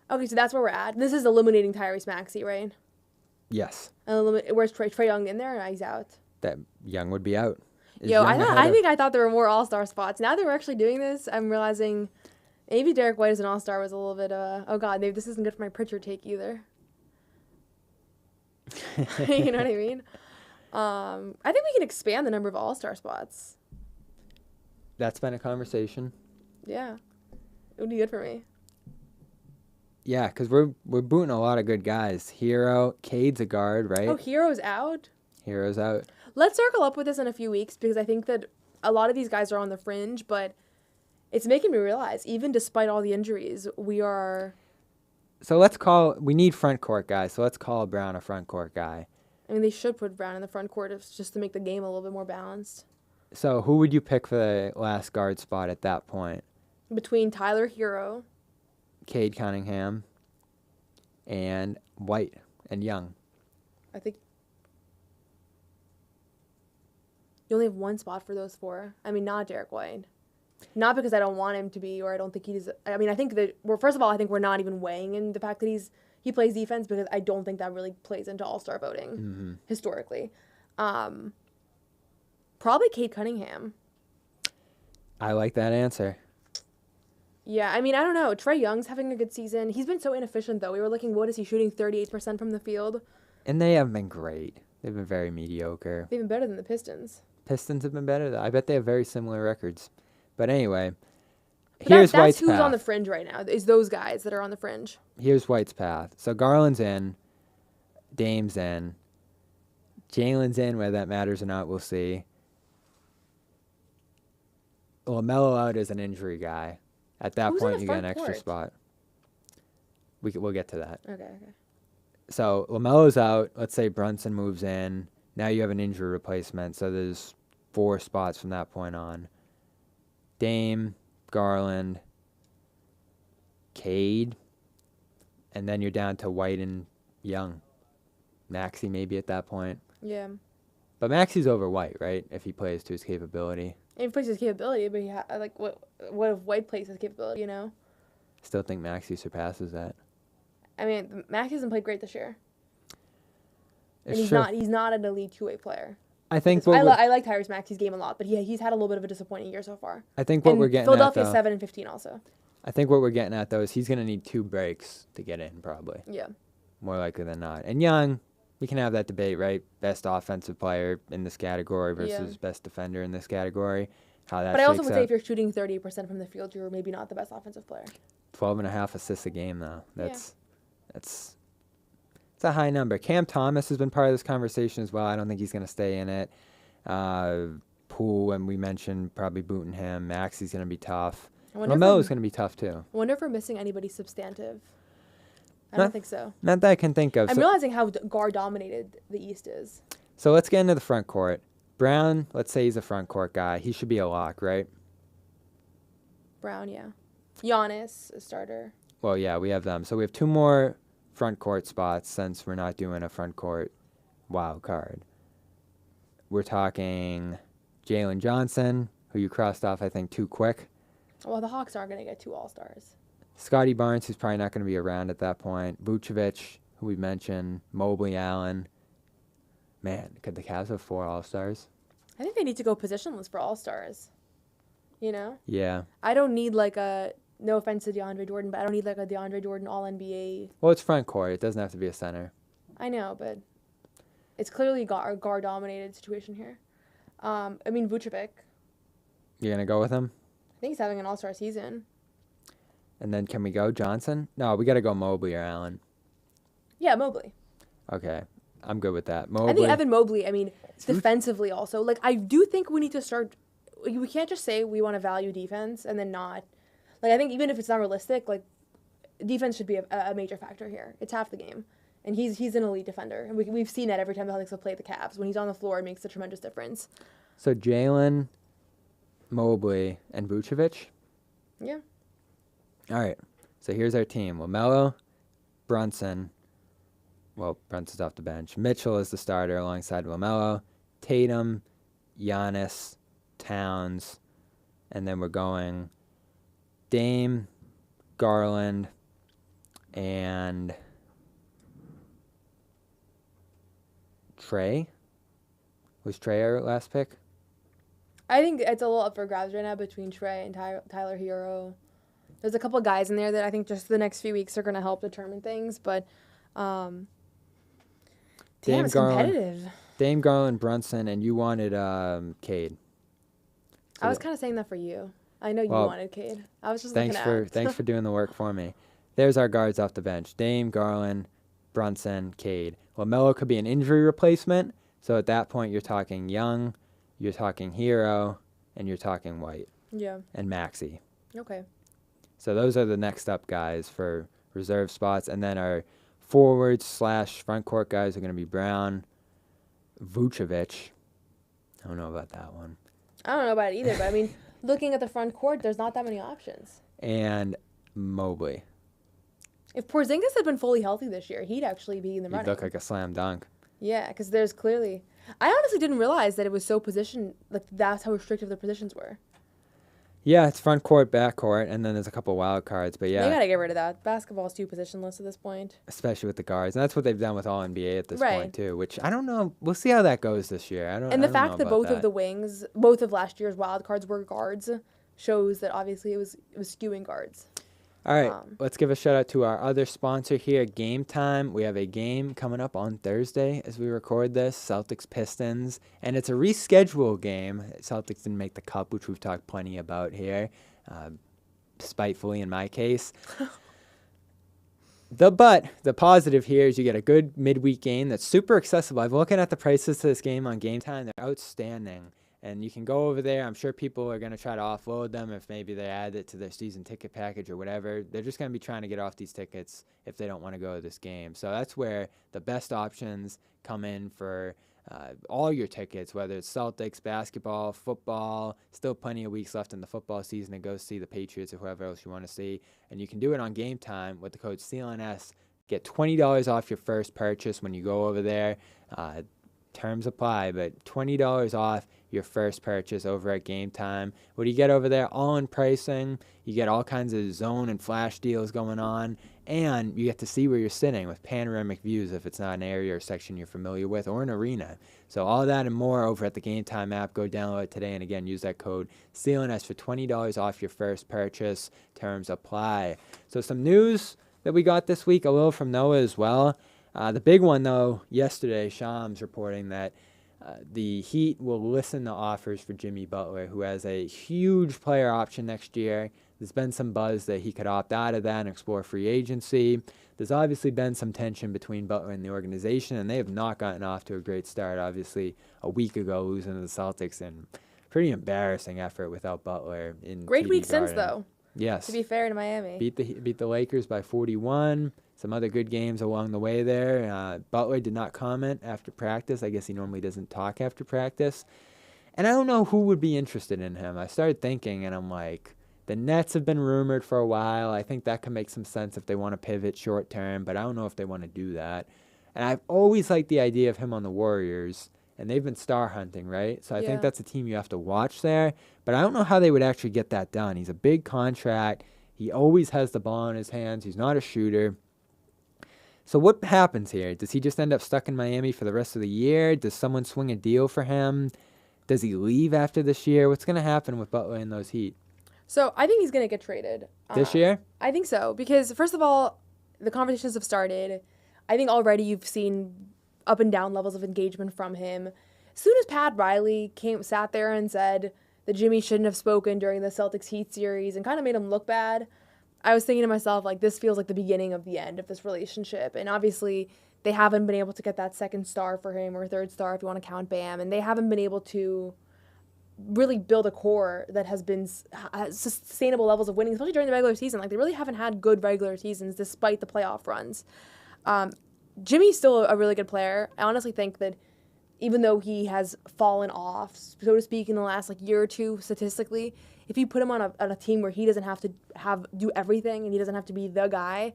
Okay, so that's where we're at. This is eliminating Tyrese Maxey, right? Yes, Where's Trae Young in there? He's out. that Young would be out. Is Yo, Young ahead of- I thought there were more all-star spots. Now that we're actually doing this, I'm realizing maybe Derek White as an all-star was a little bit oh god, maybe this isn't good for my Pritchard take either. You know what I mean? I think we can expand the number of all-star spots. That's been a conversation. Yeah. It would be good for me. Yeah, because we're booting a lot of good guys. Hero, Cade's a guard, right? Oh, Hero's out? Hero's out. Let's circle up with this in a few weeks because I think that a lot of these guys are on the fringe, but it's making me realize, even despite all the injuries, we are... So we need front court guys, so let's call Brown a front court guy. I mean, they should put Brown in the front court just to make the game a little bit more balanced. So who would you pick for the last guard spot at that point? Between Tyler Hero... Cade Cunningham, and White and Young. I think you only have one spot for those four. I mean, not Derek White. Not because I don't want him to be, or I don't think he's... I mean, I think that... Well, first of all, I think we're not even weighing in the fact that he plays defense because I don't think that really plays into all-star voting, historically. Probably Cade Cunningham. I like that answer. Yeah, I mean, I don't know. Trae Young's having a good season. He's been so inefficient, though. We were looking, what is he shooting, 38% from the field? And they haven't been great. They've been very mediocre. They've been better than the Pistons. Pistons have been better, though. I bet they have very similar records. But anyway, But here's that's White's who's path. on the fringe right now, is those guys that are on the fringe. Here's White's path. So Garland's in. Dame's in. Jalen's in, whether that matters or not, we'll see. LaMelo out is an injury guy. At that Who's in point, the you get an front extra court? spot. We'll get to that. Okay. So LaMelo's out. Let's say Brunson moves in. Now you have an injury replacement. So there's 4 spots from that point on. Dame, Garland, Cade, and then you're down to White and Young. Maxey maybe at that point. Yeah. But Maxey's over White, right? If he plays to his capability. And he plays his capability, but what if White plays his capability, you know? Still think Maxey surpasses that. I mean, Max hasn't played great this year. It's And true. he's not an elite two-way player. I think I like Tyrese Maxey's game a lot, but he's had a little bit of a disappointing year so far. I think what And we're getting Philadelphia's at, though, 7-15 also. I think what we're getting at, though, is he's going to need 2 breaks to get in, probably. Yeah. More likely than not. And Young, we can have that debate, right? Best offensive player in this category versus best defender in this category. How that But I also shakes would say up. if you're shooting 30% from the field, you're maybe not the best offensive player. 12.5 assists a game, though. That's a high number. Cam Thomas has been part of this conversation as well. I don't think he's going to stay in it. Poole, and we mentioned probably booting him. Maxey's going to be tough. LaMelo's going to be tough, too. I wonder if we're missing anybody substantive. I don't think so. Not that I can think of. I'm realizing how guard-dominated the East is. So let's get into the front court. Brown, let's say he's a front court guy. He should be a lock, right? Brown, yeah. Giannis, a starter. Well, yeah, we have them. So we have 2 more front court spots since we're not doing a front court wild card. We're talking Jalen Johnson, who you crossed off, I think, too quick. Well, the Hawks aren't going to get 2 All-Stars. Scotty Barnes, who's probably not going to be around at that point. Vucevic, who we mentioned. Mobley, Allen. Man, could the Cavs have 4 All-Stars? I think they need to go positionless for All-Stars. You know? Yeah. I don't need no offense to DeAndre Jordan, but I don't need a DeAndre Jordan All-NBA. Well, it's front court. It doesn't have to be a center. I know, but it's clearly a guard-dominated situation here. I mean, Vucevic. You're going to go with him? I think he's having an All-Star season. And then can we go Johnson? No, we got to go Mobley or Allen. Yeah, Mobley. Okay. I'm good with that. Mobley. I think Evan Mobley, defensively also. I do think we need to start... We can't just say we want to value defense and then not... I think even if it's not realistic, defense should be a major factor here. It's half the game. And he's an elite defender. And we've seen that every time the Celtics have played the Cavs. When he's on the floor, it makes a tremendous difference. So Jalen, Mobley, and Vucevic? Yeah. All right. So here's our team. LaMelo, Brunson. Well, Brunson's off the bench. Mitchell is the starter alongside LaMelo. Tatum, Giannis, Towns. And then we're going Dame, Garland, and Trae. Was Trae our last pick? I think it's a little up for grabs right now between Trae and Tyler Hero. There's a couple of guys in there that I think just the next few weeks are going to help determine things, but it's competitive. Dame, Garland, Brunson, and you wanted Cade. I was kind of saying that for you. I know you wanted Cade. I was just looking out. Thanks for doing the work for me. there's our guards off the bench. Dame, Garland, Brunson, Cade. LaMelo could be an injury replacement. So at that point, you're talking Young, you're talking Hero, and you're talking White. Yeah. And Maxey. Okay. So those are the next up guys for reserve spots. And then our forwards / front court guys are going to be Brown, Vucevic. I don't know about that one. I don't know about it either, but I mean, looking at the front court, there's not that many options. And Mobley. If Porzingis had been fully healthy this year, he'd actually be in the He'd running. look like a slam dunk. Yeah, because there's clearly... I honestly didn't realize that it was so positioned, like that's how restrictive the positions were. Yeah, it's front court, back court, and then there's a couple wild cards. But yeah, They got to get rid of that. Basketball's too positionless at this point. especially with the guards, and that's what they've done with all NBA at this Right. point too. Which I don't know. We'll see how that goes this year. I don't. And I the don't fact know that about both of the wings, both of last year's wild cards were guards, shows that obviously it was skewing guards. All right, let's give a shout out to our other sponsor here, Game Time. We have a game coming up on Thursday as we record this, Celtics Pistons, and it's a rescheduled game. Celtics didn't make the cup, which we've talked plenty about here, spitefully in my case. But the positive here is you get a good midweek game that's super accessible. I've been looking at the prices to this game on Game Time. They're outstanding. And you can go over there. I'm sure people are going to try to offload them if maybe they add it to their season ticket package or whatever. They're just going to be trying to get off these tickets if they don't want to go to this game. So that's where the best options come in for all your tickets, whether it's Celtics, basketball, football. Still plenty of weeks left in the football season to go see the Patriots or whoever else you want to see. And you can do it on Game Time with the code CLNS. Get $20 off your first purchase when you go over there. Terms apply, but $20 off your first purchase over at Game Time. What do you get over there? All-in pricing. You get all kinds of zone and flash deals going on, and you get to see where you're sitting with panoramic views if it's not an area or section you're familiar with or an arena. So all that and more over at the Game Time app. Go download it today, and again, use that code CLNS for $20 off your first purchase. Terms apply. So some news that we got this week, a little from Noah as well. The big one, though, yesterday, Shams reporting that the Heat will listen to offers for Jimmy Butler, who has a huge player option next year. There's been some buzz that he could opt out of that and explore free agency. There's obviously been some tension between Butler and the organization, and they have not gotten off to a great start. Obviously, a week ago, losing to the Celtics, and pretty embarrassing effort without Butler in Great TD week since, Garden. though. Yes. To be fair to Miami. Beat the Lakers by 41. Some other good games along the way there. Butler did not comment after practice. I guess he normally doesn't talk after practice. And I don't know who would be interested in him. I started thinking, and I'm like, the Nets have been rumored for a while. I think that can make some sense if they want to pivot short term, but I don't know if they want to do that. And I've always liked the idea of him on the Warriors, and they've been star hunting, right? So I think that's a team you have to watch there. But I don't know how they would actually get that done. He's a big contract. He always has the ball in his hands. He's not a shooter. So what happens here? Does he just end up stuck in Miami for the rest of the year? Does someone swing a deal for him? Does he leave after this year? What's going to happen with Butler and those Heat? So I think he's going to get traded. This year? I think so. Because, first of all, the conversations have started. I think already you've seen up and down levels of engagement from him. As soon as Pat Riley sat there and said that Jimmy shouldn't have spoken during the Celtics Heat series and kind of made him look bad, I was thinking to myself, like, this feels like the beginning of the end of this relationship. And obviously, they haven't been able to get that second star for him, or third star if you want to count Bam. And they haven't been able to really build a core that has sustainable levels of winning, especially during the regular season. Like, they really haven't had good regular seasons despite the playoff runs. Jimmy's still a really good player. I honestly think that even though he has fallen off, so to speak, in the last year or two statistically, if you put him on a team where he doesn't have to do everything and he doesn't have to be the guy,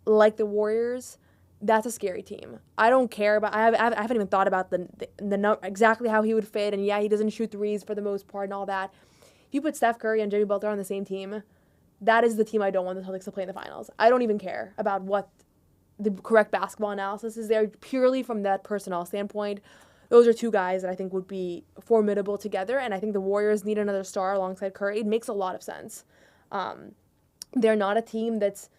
like the Warriors, that's a scary team. I don't care about. I haven't even thought about the exactly how he would fit. And yeah, he doesn't shoot threes for the most part and all that. If you put Steph Curry and Jimmy Butler on the same team, that is the team I don't want the Celtics to play in the finals. I don't even care about what the correct basketball analysis is there. Purely from that personnel standpoint, those are two guys that I think would be formidable together, and I think the Warriors need another star alongside Curry. It makes a lot of sense. They're not a team that's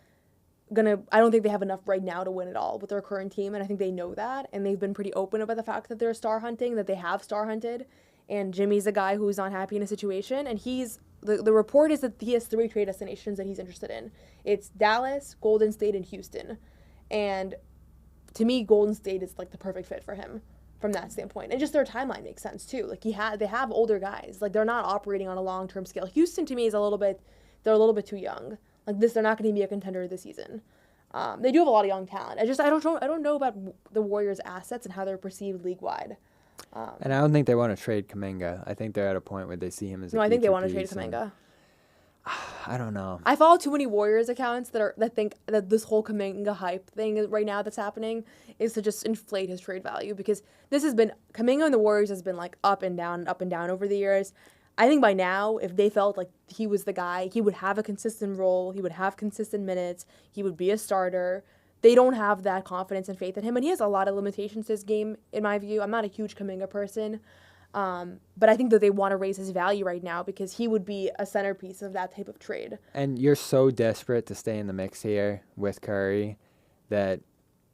I don't think they have enough right now to win it all with their current team, and I think they know that, and they've been pretty open about the fact that they're star hunting, that they have star hunted, and Jimmy's a guy who's not happy in a situation, and he's the report is that he has 3 trade destinations that he's interested in. It's Dallas, Golden State, and Houston. And to me, Golden State is like the perfect fit for him from that standpoint. And just their timeline makes sense too. Like they have older guys. Like they're not operating on a long-term scale. Houston to me is they're a little bit too young. Like they're not going to be a contender this season. They do have a lot of young talent. I don't know about the Warriors' assets and how they're perceived league-wide. And I don't think they want to trade Kuminga. I think they're at a point where they see him as a I think they want to future trade piece, Kuminga. I don't know. I follow too many Warriors accounts that think that this whole Kuminga hype thing right now that's happening is to just inflate his trade value, because this has been Kuminga and the Warriors has been like up and down over the years. I think by now, if they felt like he was the guy, he would have a consistent role, he would have consistent minutes, he would be a starter. They don't have that confidence and faith in him, and he has a lot of limitations to his game, in my view. I'm not a huge Kuminga person, but I think that they want to raise his value right now because he would be a centerpiece of that type of trade. And you're so desperate to stay in the mix here with Curry that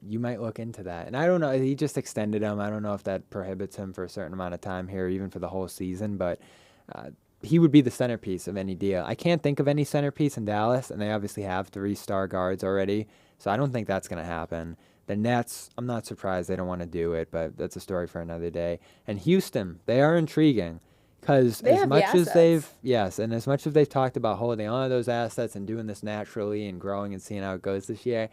you might look into that. And I don't know, he just extended him. I don't know if that prohibits him for a certain amount of time here, even for the whole season, but he would be the centerpiece of any deal. I can't think of any centerpiece in Dallas, and they obviously have 3 star guards already, so I don't think that's going to happen. The Nets, I'm not surprised they don't want to do it, but that's a story for another day. And Houston, they are intriguing because as much as they've talked about holding on to those assets and doing this naturally and growing and seeing how it goes this year,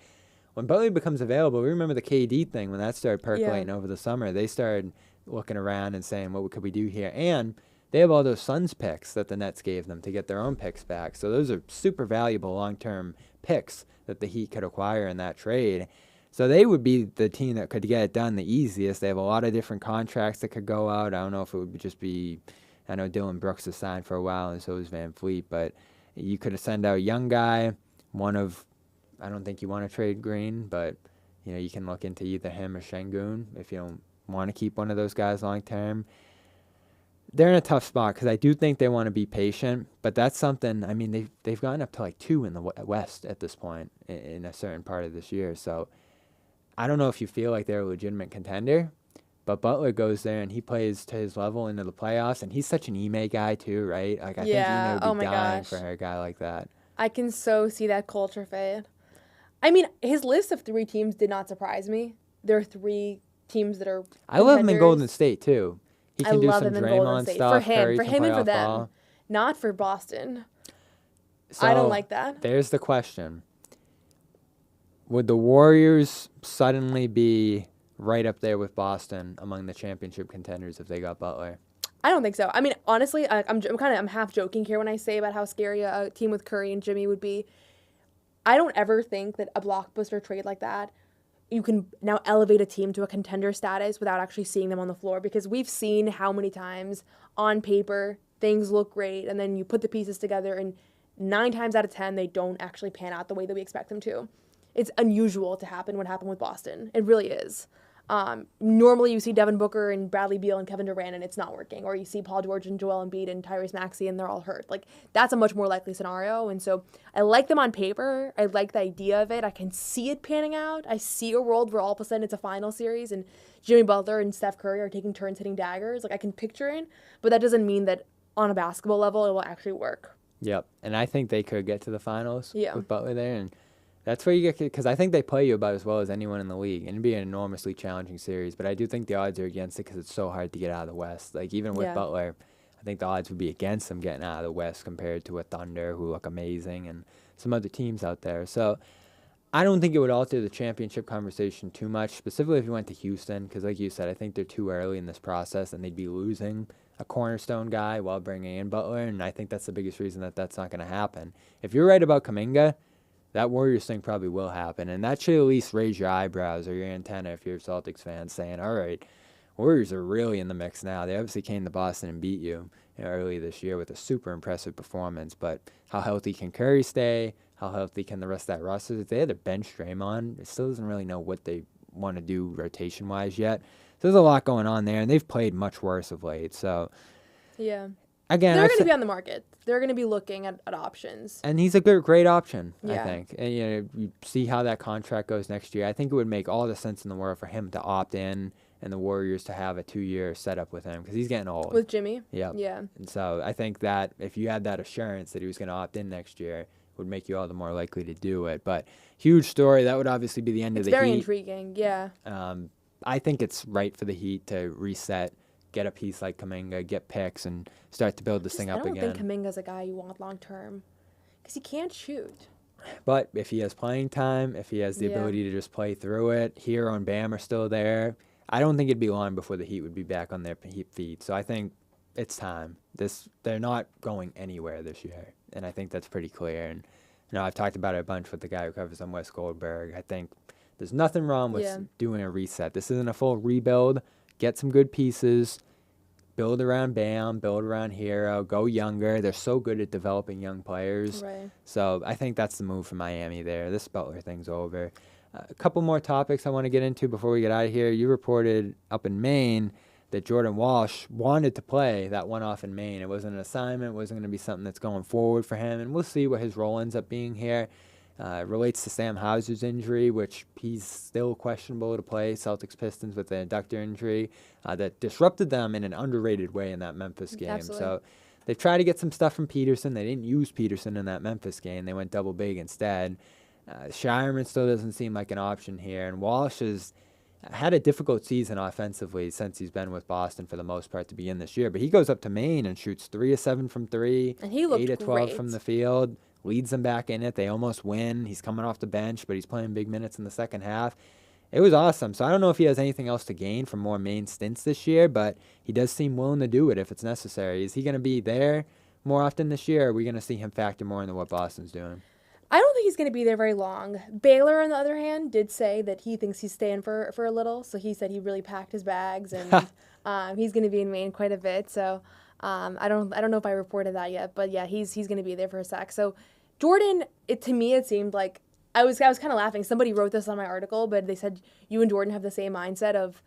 when Butler becomes available, we remember the KD thing when that started percolating over the summer. They started looking around and saying, what could we do here? And they have all those Suns picks that the Nets gave them to get their own picks back. So those are super valuable long-term picks that the Heat could acquire in that trade. So they would be the team that could get it done the easiest. They have a lot of different contracts that could go out. I don't know if it would just be, I know Dylan Brooks is signed for a while and so is Van Fleet, but you could send out a young guy, I don't think you want to trade Green, but you can look into either him or Şengün if you don't want to keep one of those guys long-term. They're in a tough spot because I do think they want to be patient, but that's something, I mean, they've gotten up to like 2 in the West at this point in a certain part of this year. So I don't know if you feel like they're a legitimate contender, but Butler goes there and he plays to his level into the playoffs, and he's such an Ime guy too, right? Like I think Ime would be dying for a guy like that. I can so see that culture fade. I mean, his list of 3 teams did not surprise me. There are 3 teams that are contenders. I love him in Golden State too. He can do some Draymond stuff. For him and for them, ball. Not for Boston. So I don't like that. There's the question. Would the Warriors suddenly be right up there with Boston among the championship contenders if they got Butler? I don't think so. I mean, honestly, I'm half joking here when I say about how scary a team with Curry and Jimmy would be. I don't ever think that a blockbuster trade like that, you can now elevate a team to a contender status without actually seeing them on the floor, because we've seen how many times on paper things look great and then you put the pieces together and 9 times out of 10 they don't actually pan out the way that we expect them to. It's unusual to happen what happened with Boston. It really is. Normally you see Devin Booker and Bradley Beal and Kevin Durant and it's not working, or you see Paul George and Joel Embiid and Tyrese Maxey and they're all hurt. Like that's a much more likely scenario, and so I like them on paper. I like the idea of it. I can see it panning out. I see a world where all of a sudden it's a final series and Jimmy Butler and Steph Curry are taking turns hitting daggers. Like I can picture it, but that doesn't mean that on a basketball level it will actually work. Yep, and I think they could get to the finals with Butler there, and that's where you get, because I think they play you about as well as anyone in the league, and it'd be an enormously challenging series, but I do think the odds are against it because it's so hard to get out of the West. Like, even with Butler, I think the odds would be against them getting out of the West compared to a Thunder, who look amazing, and some other teams out there. So I don't think it would alter the championship conversation too much, specifically if you went to Houston, because like you said, I think they're too early in this process, and they'd be losing a cornerstone guy while bringing in Butler, and I think that's the biggest reason that that's not going to happen. If you're right about Kuminga, that Warriors thing probably will happen, and that should at least raise your eyebrows or your antenna if you're a Celtics fan, saying, all right, Warriors are really in the mix now. They obviously came to Boston and beat you early this year with a super impressive performance, but how healthy can Curry stay? How healthy can the rest of that roster? If they had to bench Draymond, it still doesn't really know what they want to do rotation-wise yet. So there's a lot going on there, and they've played much worse of late. So again, they're going to be on the market. They're going to be looking at options. And he's a great option, I think. And you see how that contract goes next year. I think it would make all the sense in the world for him to opt in and the Warriors to have a 2-year setup with him because he's getting old. With Jimmy? Yep. Yeah. And so I think that if you had that assurance that he was going to opt in next year, it would make you all the more likely to do it. But huge story. That would obviously be the end of the Heat. It's very intriguing, yeah. I think it's right for the Heat to reset, get a piece like Kuminga, get picks, and start to build this thing up again. I don't think Kuminga's a guy you want long term because he can't shoot. But if he has playing time, if he has the ability to just play through it, Hero and Bam are still there. I don't think it'd be long before the Heat would be back on their feet. So I think it's time. They're not going anywhere this year, and I think that's pretty clear. And I've talked about it a bunch with the guy who covers them, Wes Goldberg. I think there's nothing wrong with doing a reset. This isn't a full rebuild. Get some good pieces. Build around Bam, build around Hero, go younger. They're so good at developing young players. Right. So I think that's the move for Miami there. This Butler thing's over. A couple more topics I want to get into before we get out of here. You reported up in Maine that Jordan Walsh wanted to play that one-off in Maine. It wasn't an assignment. It wasn't going to be something that's going forward for him. And we'll see what his role ends up being here. It relates to Sam Hauser's injury, which he's still questionable to play. Celtics Pistons with the adductor injury that disrupted them in an underrated way in that Memphis game. Absolutely. So they've tried to get some stuff from Peterson. They didn't use Peterson in that Memphis game. They went double big instead. Shireman still doesn't seem like an option here. And Walsh has had a difficult season offensively since he's been with Boston for the most part to begin this year. But he goes up to Maine and shoots 3 of 7 from 3, And he looked 8 of 12 great. from the field. Leads them back in it. They almost win. He's coming off the bench, but he's playing big minutes in the second half. It was awesome. So I don't know if he has anything else to gain from more main stints this year, but he does seem willing to do it if it's necessary. Is he going to be there more often this year, or are we going to see him factor more into what Boston's doing? I don't think he's going to be there very long. Baylor, on the other hand, did say that he thinks he's staying for a little. So he said he really packed his bags, and he's going to be in Maine quite a bit. So I don't know if I reported that yet, but yeah, he's going to be there for a sec. So Jordan, to me, it seemed like I was kind of laughing. Somebody wrote this on my article, but they said you and Jordan have the same mindset of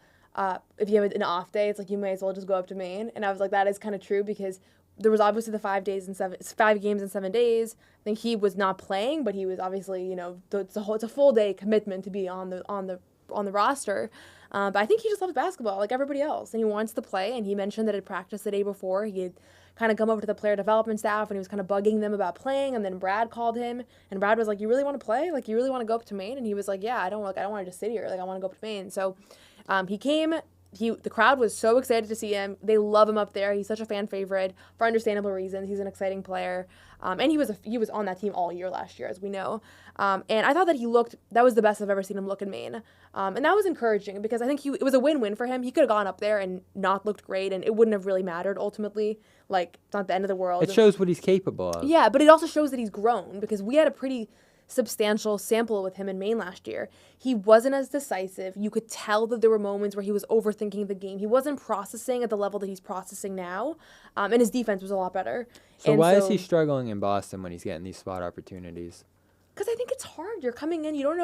if you have an off day, it's like you may as well just go up to Maine. And I was like, that is kind of true because there was obviously the 5 games in 7 days. I think he was not playing, but he was obviously, it's a full day commitment to be on the roster. But I think he just loves basketball like everybody else, and he wants to play. And he mentioned that at practice the day before, he had kind of come over to the player development staff, and he was kind of bugging them about playing. And then Brad called him, and Brad was like, "You really want to play? Like, you really want to go up to Maine?" And he was like, "Yeah, I don't want to just sit here. Like, I want to go up to Maine." So he came. The crowd was so excited to see him. They love him up there. He's such a fan favorite for understandable reasons. He's an exciting player, and he was on that team all year last year, as we know. And I thought that that was the best I've ever seen him look in Maine, and that was encouraging because I think it was a win-win for him. He could have gone up there and not looked great, and it wouldn't have really mattered ultimately. Like, it's not the end of the world. It shows what he's capable of. Yeah, but it also shows that he's grown because we had a pretty substantial sample with him in Maine last year. He wasn't as decisive. You could tell that there were moments where he was overthinking the game. He wasn't processing at the level that he's processing now, and his defense was a lot better. So why is he struggling in Boston when he's getting these spot opportunities? Because I think it's hard. You're coming in. You don't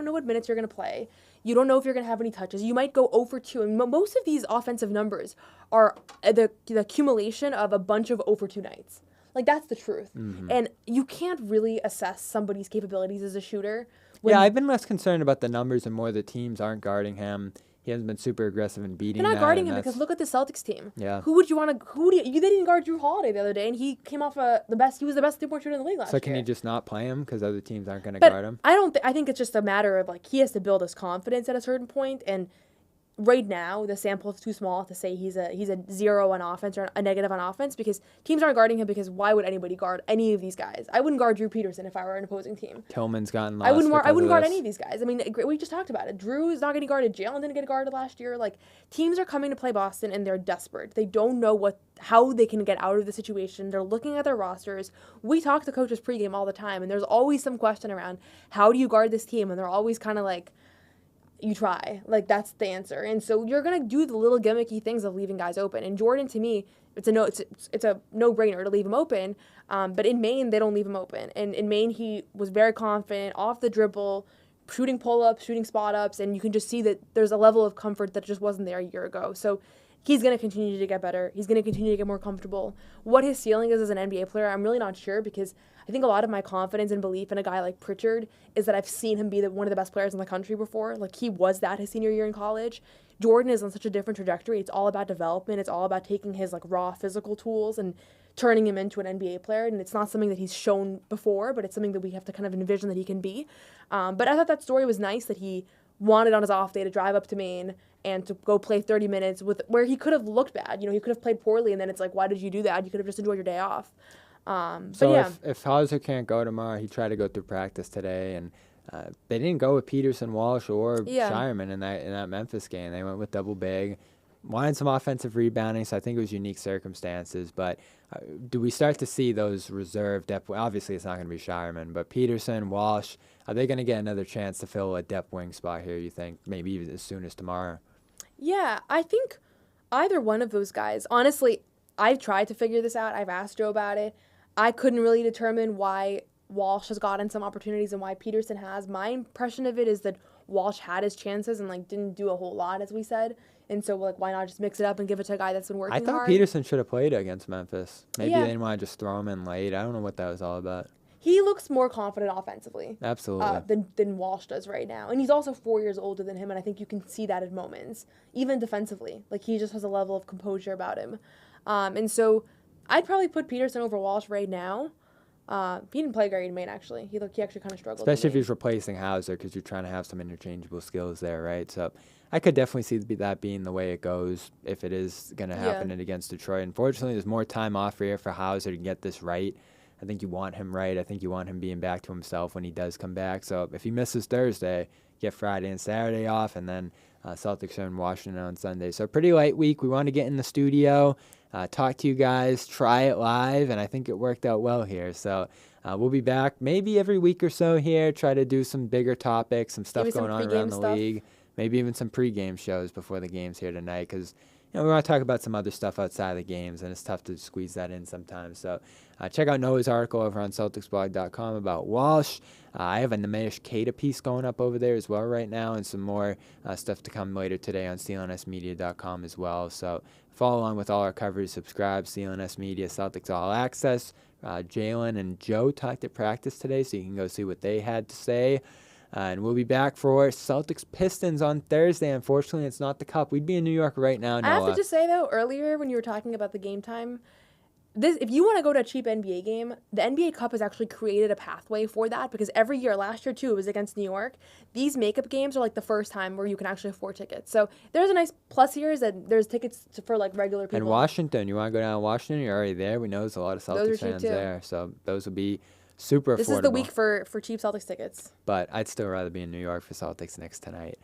know what minutes you're going to play. You don't know if you're going to have any touches. You might go 0 for 2. And most of these offensive numbers are the accumulation of a bunch of 0 for 2 nights. Like, that's the truth. Mm-hmm. And you can't really assess somebody's capabilities as a shooter. Yeah, I've been less concerned about the numbers and more the teams aren't guarding him. He hasn't been super aggressive in beating They're not guarding him because look at the Celtics team. Yeah. They didn't guard Jrue Holiday the other day, and he came off the best 3-point shooter in the league last year. So can you just not play him because other teams aren't going to guard him? I think it's just a matter of, like, he has to build his confidence at a certain point, and right now, the sample is too small to say he's a 0 on offense or a negative on offense because teams aren't guarding him because why would anybody guard any of these guys? I wouldn't guard Drew Peterson if I were an opposing team. Tillman's gotten lost. I wouldn't guard any of these guys. I mean, we just talked about it. Drew is not getting guarded. Jalen didn't get guarded last year. Like, teams are coming to play Boston and they're desperate. They don't know how they can get out of the situation. They're looking at their rosters. We talk to coaches pregame all the time, and there's always some question around how do you guard this team, and they're always kind of like, you try. Like, that's the answer. And so you're going to do the little gimmicky things of leaving guys open. And Jordan, to me, it's a no-brainer to leave him open. But in Maine, they don't leave him open. And in Maine, he was very confident, off the dribble, shooting pull-ups, shooting spot-ups, and you can just see that there's a level of comfort that just wasn't there a year ago. So he's going to continue to get better. He's going to continue to get more comfortable. What his ceiling is as an NBA player, I'm really not sure, because I think a lot of my confidence and belief in a guy like Pritchard is that I've seen him be one of the best players in the country before. Like, he was that his senior year in college. Jordan is on such a different trajectory. It's all about development. It's all about taking his raw physical tools and turning him into an NBA player. And it's not something that he's shown before, but it's something that we have to kind of envision that he can be. But I thought that story was nice, that he wanted on his off day to drive up to Maine and to go play 30 minutes where he could have looked bad. He could have played poorly, and then it's like, why did you do that? You could have just enjoyed your day off. So yeah. if Hauser can't go tomorrow, he tried to go through practice today, and they didn't go with Peterson, Walsh, or Shireman in that Memphis game. They went with double big. Wanted some offensive rebounding, so I think it was unique circumstances. But do we start to see those reserve depth? Obviously, it's not going to be Shireman, but Peterson, Walsh, are they going to get another chance to fill a depth wing spot here, you think? Maybe even as soon as tomorrow? Yeah, I think either one of those guys. Honestly, I've tried to figure this out. I've asked Joe about it. I couldn't really determine why Walsh has gotten some opportunities and why Peterson has. My impression of it is that Walsh had his chances and didn't do a whole lot, as we said. And so, why not just mix it up and give it to a guy that's been working hard? I thought Peterson should have played against Memphis. Maybe they didn't want to just throw him in late. I don't know what that was all about. He looks more confident offensively. Absolutely. Than Walsh does right now. And he's also 4 years older than him, and I think you can see that at moments. Even defensively. He just has a level of composure about him. And so I'd probably put Peterson over Walsh right now. He didn't play great in Maine, actually. He actually kind of struggled. Especially if he's replacing Hauser, because you're trying to have some interchangeable skills there, right? So I could definitely see that being the way it goes if it is going to happen against Detroit. Unfortunately, there's more time off here for Hauser to get this right. I think you want him right. I think you want him being back to himself when he does come back. So if he misses Thursday, get Friday and Saturday off, and then Celtics are in Washington on Sunday. So pretty light week. We want to get in the studio, talk to you guys, try it live, and I think it worked out well here. So we'll be back maybe every week or so here, try to do some bigger topics, some stuff going on around the league, maybe even some pregame shows before the games here tonight, because we want to talk about some other stuff outside of the games, and it's tough to squeeze that in sometimes. So check out Noah's article over on CelticsBlog.com about Walsh. I have a Nemesh Keita piece going up over there as well right now, and some more stuff to come later today on CLNSmedia.com as well. So follow along with all our coverage. Subscribe, CLNS Media, Celtics All Access. Jalen and Joe talked at practice today, so you can go see what they had to say. And we'll be back for Celtics Pistons on Thursday. Unfortunately, it's not the Cup. We'd be in New York right now, Noah. I have to just say, though, earlier when you were talking about the game time, if you want to go to a cheap NBA game, the NBA Cup has actually created a pathway for that, because every year, last year too, it was against New York. These makeup games are the first time where you can actually afford tickets. So there's a nice plus here is that there's tickets for regular people. And Washington, you want to go down to Washington? You're already there. We know there's a lot of Celtics fans there. So those will be super affordable. This is the week for cheap Celtics tickets. But I'd still rather be in New York for Celtics Knicks tonight.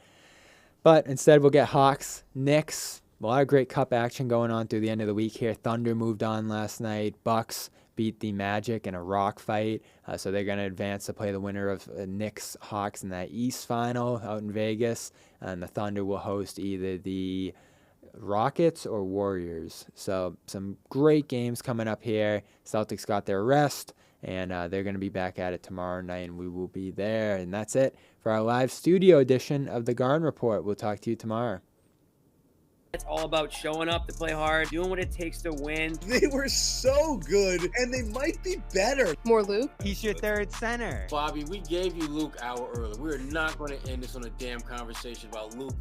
But instead, we'll get Hawks, Knicks. A lot of great Cup action going on through the end of the week here. Thunder moved on last night. Bucks beat the Magic in a rock fight. So they're going to advance to play the winner of Knicks Hawks in that East final out in Vegas. And the Thunder will host either the Rockets or Warriors. So some great games coming up here. Celtics got their rest, and they're going to be back at it tomorrow night, and we will be there. And that's it for our live studio edition of the Garden Report. We'll talk to you tomorrow. It's all about showing up to play hard, doing what it takes to win. They were so good, and they might be better. More Luke? He's your third center. Bobby, we gave you Luke hour early. We are not going to end this on a damn conversation about Luke